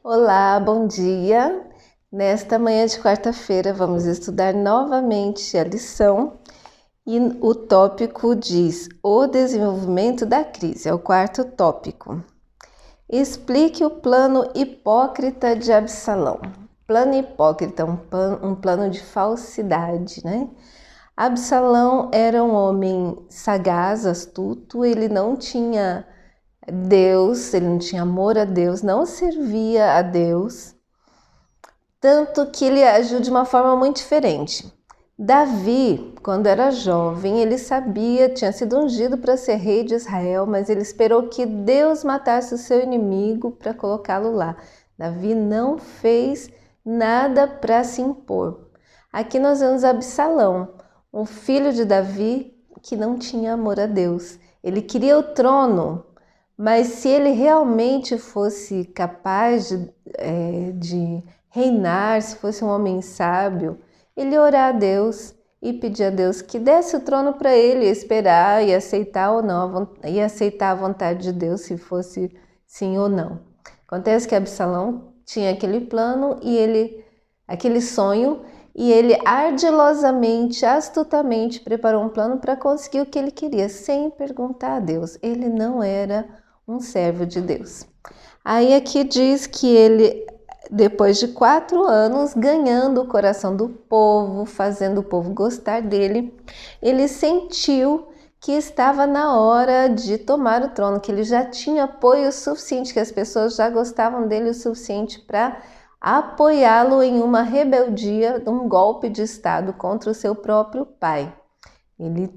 Olá, bom dia! Nesta manhã de quarta-feira vamos estudar novamente a lição e o tópico diz o desenvolvimento da crise, é o quarto tópico. Explique o plano hipócrita de Absalão. Plano hipócrita, um plano de falsidade, né? Absalão era um homem sagaz, astuto, ele não tinha Deus, ele não tinha amor a Deus, não servia a Deus, tanto que ele agiu de uma forma muito diferente. Davi, quando era jovem, ele sabia, tinha sido ungido para ser rei de Israel, mas ele esperou que Deus matasse o seu inimigo para colocá-lo lá. Davi não fez nada para se impor. Aqui nós vemos Absalão, um filho de Davi que não tinha amor a Deus. Ele queria o trono, mas se ele realmente fosse capaz de reinar, se fosse um homem sábio, ele ia orar a Deus e pedir a Deus que desse o trono para ele, esperar e aceitar ou não, e aceitar a vontade de Deus, se fosse sim ou não. Acontece que Absalão tinha aquele plano e aquele sonho, e ele ardilosamente, astutamente preparou um plano para conseguir o que ele queria, sem perguntar a Deus. Ele não era um servo de Deus. Aí aqui diz que ele, depois de 4 anos, ganhando o coração do povo, fazendo o povo gostar dele, ele sentiu que estava na hora de tomar o trono, que ele já tinha apoio suficiente, que as pessoas já gostavam dele o suficiente para apoiá-lo em uma rebeldia, um golpe de Estado contra o seu próprio pai. Ele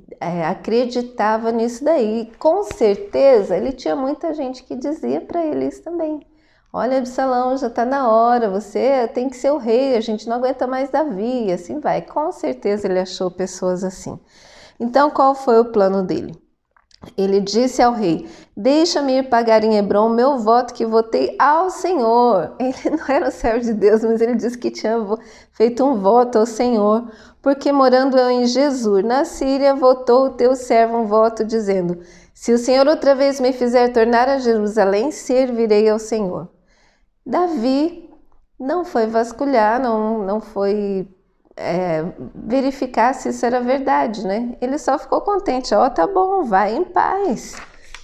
acreditava nisso daí. Com certeza, ele tinha muita gente que dizia para ele isso também. Olha, Absalão, já está na hora, você tem que ser o rei, a gente não aguenta mais Davi, e assim vai. Com certeza ele achou pessoas assim. Então, qual foi o plano dele? Ele disse ao rei: deixa-me ir pagar em Hebrom meu voto que votei ao Senhor. Ele não era o servo de Deus, mas ele disse que tinha feito um voto ao Senhor, porque morando eu em Jesus, na Síria, votou o teu servo um voto dizendo: se o Senhor outra vez me fizer tornar a Jerusalém, servirei ao Senhor. Davi não foi vasculhar, não foi verificar se isso era verdade, né? Ele só ficou contente, tá bom, vai em paz,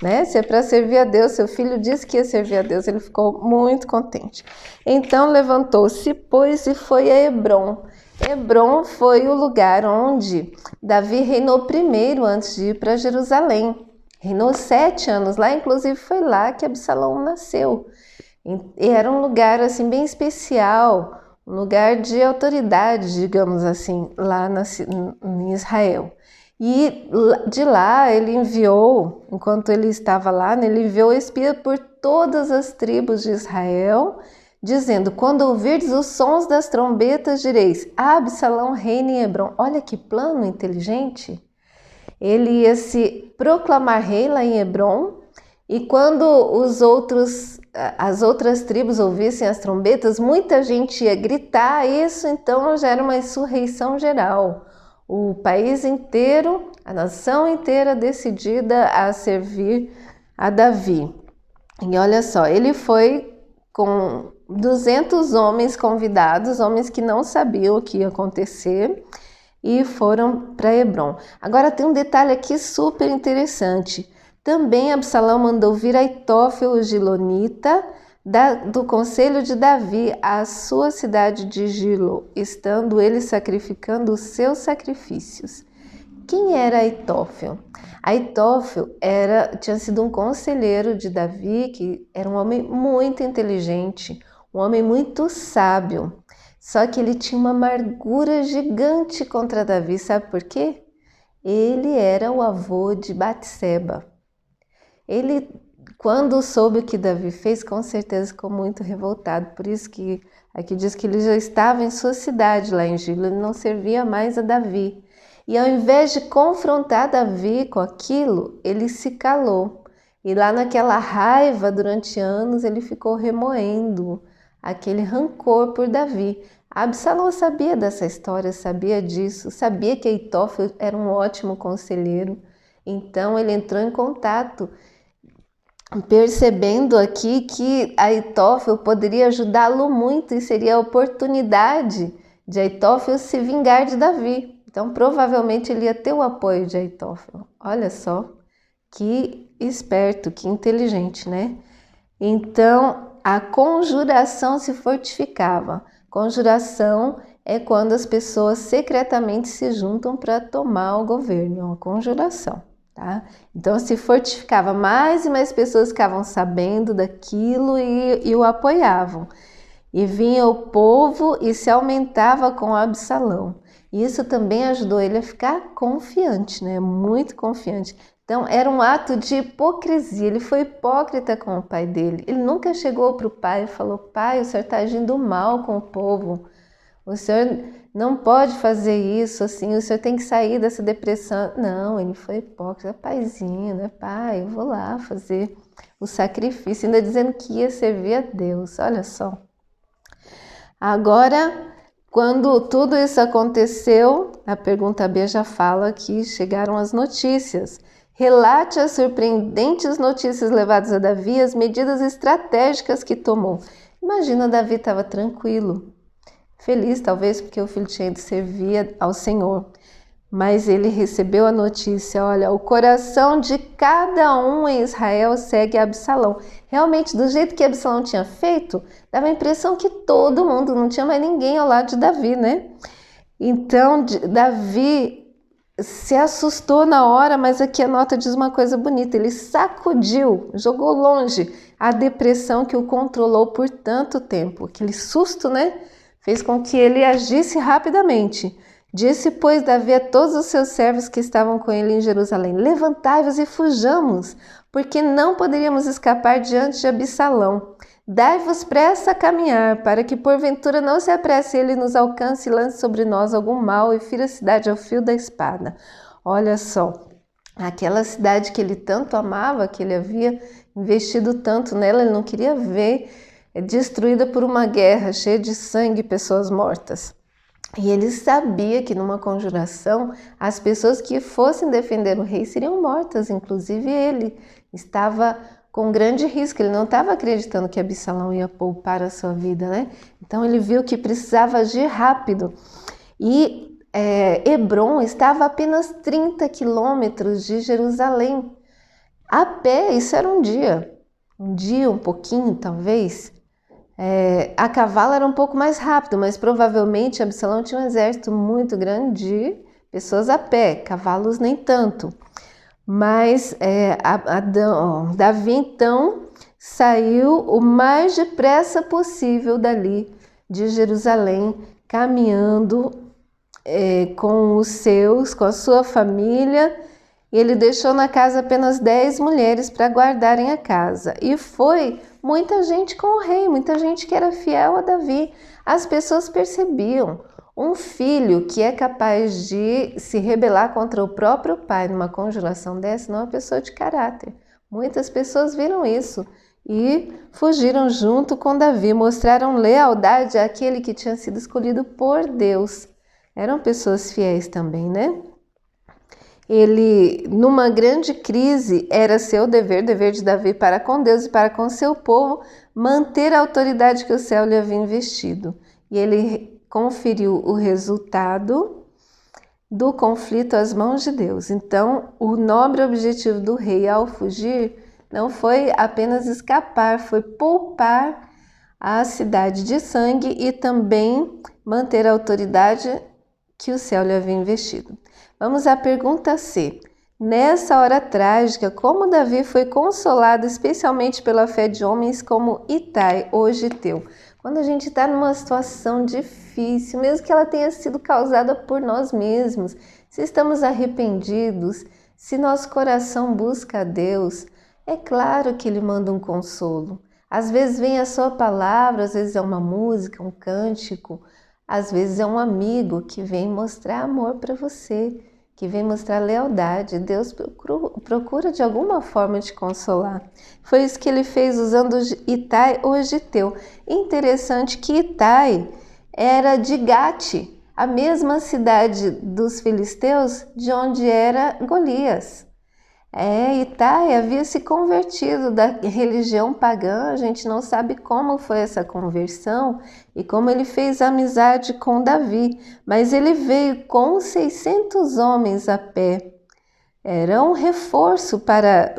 né? Se é para servir a Deus, seu filho disse que ia servir a Deus, ele ficou muito contente. Então levantou-se, pois, e foi a Hebrom. Hebrom foi o lugar onde Davi reinou primeiro antes de ir para Jerusalém. Reinou 7 anos lá, inclusive foi lá que Absalão nasceu. E era um lugar assim bem especial, um lugar de autoridade, digamos assim, lá em Israel. E de lá ele enviou, enquanto ele estava lá, ele enviou espia por todas as tribos de Israel, dizendo: quando ouvirdes os sons das trombetas, direis: Absalão reina em Hebrom. Olha que plano inteligente! Ele ia se proclamar rei lá em Hebrom, e quando as outras tribos ouvissem as trombetas, muita gente ia gritar isso, então já era uma insurreição geral. O país inteiro, a nação inteira decidida a servir a Davi. E olha só, ele foi com 200 homens convidados, homens que não sabiam o que ia acontecer, e foram para Hebrom. Agora tem um detalhe aqui super interessante. Também Absalão mandou vir Aitófel, o Gilonita, do conselho de Davi, à sua cidade de Gilo, estando ele sacrificando os seus sacrifícios. Quem era Aitófel? Aitófel tinha sido um conselheiro de Davi, que era um homem muito inteligente, um homem muito sábio. Só que ele tinha uma amargura gigante contra Davi, sabe por quê? Ele era o avô de Batseba. Ele, quando soube o que Davi fez, com certeza ficou muito revoltado. Por isso que aqui diz que ele já estava em sua cidade, lá em Gilo, ele não servia mais a Davi. E ao invés de confrontar Davi com aquilo, ele se calou. E lá naquela raiva, durante anos, ele ficou remoendo aquele rancor por Davi. Absalão sabia dessa história, sabia disso, sabia que Aitófel era um ótimo conselheiro. Então ele entrou em contato percebendo aqui que Aitófel poderia ajudá-lo muito e seria a oportunidade de Aitófel se vingar de Davi. Então, provavelmente ele ia ter o apoio de Aitófel. Olha só, que esperto, que inteligente, né? Então, a conjuração se fortificava. Conjuração é quando as pessoas secretamente se juntam para tomar o governo, é uma conjuração, tá? Então, se fortificava, mais e mais pessoas ficavam sabendo daquilo e o apoiavam. E vinha o povo e se aumentava com Absalão. Isso também ajudou ele a ficar confiante, né? Muito confiante. Então, era um ato de hipocrisia. Ele foi hipócrita com o pai dele. Ele nunca chegou para o pai e falou: pai, o senhor está agindo mal com o povo. O senhor não pode fazer isso assim. O senhor tem que sair dessa depressão. Não, ele foi hipócrita. Paizinho, né? Pai, eu vou lá fazer o sacrifício. Ainda dizendo que ia servir a Deus. Olha só. Agora, quando tudo isso aconteceu, a pergunta B já fala que chegaram as notícias. Relate as surpreendentes notícias levadas a Davi, as medidas estratégicas que tomou. Imagina, Davi estava tranquilo, feliz talvez porque o filho tinha de servir ao Senhor. Mas ele recebeu a notícia: olha, o coração de cada um em Israel segue Absalão. Realmente, do jeito que Absalão tinha feito, dava a impressão que todo mundo, não tinha mais ninguém ao lado de Davi, né? Então, Davi se assustou na hora, mas aqui a nota diz uma coisa bonita: ele sacudiu, jogou longe a depressão que o controlou por tanto tempo. Aquele susto, né? Fez com que ele agisse rapidamente. Disse, pois, Davi a todos os seus servos que estavam com ele em Jerusalém: levantai-vos e fujamos, porque não poderíamos escapar diante de Absalão. Dai-vos pressa a caminhar, para que porventura não se apresse ele nos alcance e lance sobre nós algum mal e fira a cidade ao fio da espada. Olha só, aquela cidade que ele tanto amava, que ele havia investido tanto nela, ele não queria ver destruída por uma guerra cheia de sangue e pessoas mortas. E ele sabia que numa conjuração as pessoas que fossem defender o rei seriam mortas, inclusive ele. Estava com grande risco, ele não estava acreditando que Absalão ia poupar a sua vida, né? Então ele viu que precisava agir rápido. E Hebrom estava a apenas 30 quilômetros de Jerusalém. A pé, isso era um dia, um pouquinho talvez. A cavalo era um pouco mais rápido, mas provavelmente Absalão tinha um exército muito grande de pessoas a pé, cavalos nem tanto. Mas Davi então saiu o mais depressa possível dali de Jerusalém, caminhando com os seus, com a sua família. Ele deixou na casa apenas 10 mulheres para guardarem a casa. E foi muita gente com o rei, muita gente que era fiel a Davi. As pessoas percebiam. Um filho que é capaz de se rebelar contra o próprio pai numa conjuração dessa não é uma pessoa de caráter. Muitas pessoas viram isso e fugiram junto com Davi, mostraram lealdade àquele que tinha sido escolhido por Deus. Eram pessoas fiéis também, né? Ele, numa grande crise, era seu dever de Davi para com Deus e para com seu povo, manter a autoridade que o céu lhe havia investido. E ele conferiu o resultado do conflito às mãos de Deus. Então, o nobre objetivo do rei ao fugir não foi apenas escapar, foi poupar a cidade de sangue e também manter a autoridade que o céu lhe havia investido. Vamos à pergunta C. Nessa hora trágica, como Davi foi consolado especialmente pela fé de homens como Itai, o Giteu? Quando a gente está numa situação difícil, mesmo que ela tenha sido causada por nós mesmos, se estamos arrependidos, se nosso coração busca a Deus, é claro que Ele manda um consolo. Às vezes vem a sua palavra, às vezes é uma música, um cântico, às vezes é um amigo que vem mostrar amor para você, que vem mostrar lealdade. Deus procura de alguma forma te consolar. Foi isso que ele fez usando Itai ou Giteu. Interessante que Itai era de Gate, a mesma cidade dos filisteus de onde era Golias. Itai havia se convertido da religião pagã, a gente não sabe como foi essa conversão e como ele fez amizade com Davi, mas ele veio com 600 homens a pé. Era um reforço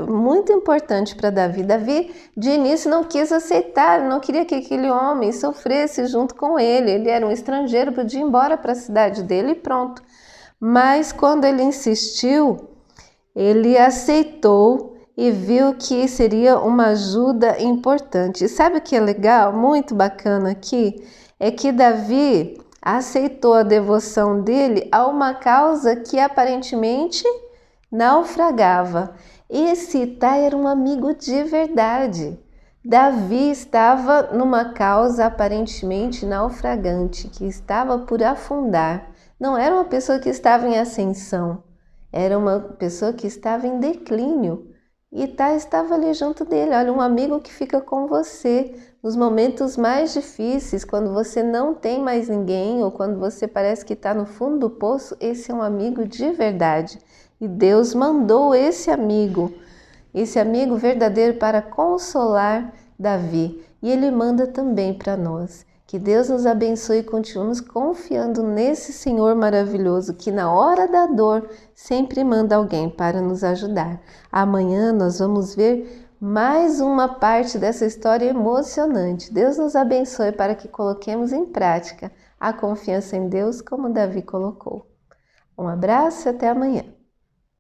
muito importante para Davi. Davi, de início, não quis aceitar, não queria que aquele homem sofresse junto com ele. Ele era um estrangeiro, podia ir embora para a cidade dele e pronto. Mas quando ele insistiu, ele aceitou e viu que seria uma ajuda importante. E sabe o que é legal, muito bacana aqui? É que Davi aceitou a devoção dele a uma causa que aparentemente naufragava. Esse Itai era um amigo de verdade. Davi estava numa causa aparentemente naufragante, que estava por afundar. Não era uma pessoa que estava em ascensão. Era uma pessoa que estava em declínio. E Itai estava ali junto dele. Olha, um amigo que fica com você nos momentos mais difíceis, quando você não tem mais ninguém ou quando você parece que está no fundo do poço, esse é um amigo de verdade. E Deus mandou esse amigo verdadeiro para consolar Davi. E Ele manda também para nós. Que Deus nos abençoe e continuemos confiando nesse Senhor maravilhoso que na hora da dor sempre manda alguém para nos ajudar. Amanhã nós vamos ver mais uma parte dessa história emocionante. Deus nos abençoe para que coloquemos em prática a confiança em Deus como Davi colocou. Um abraço e até amanhã.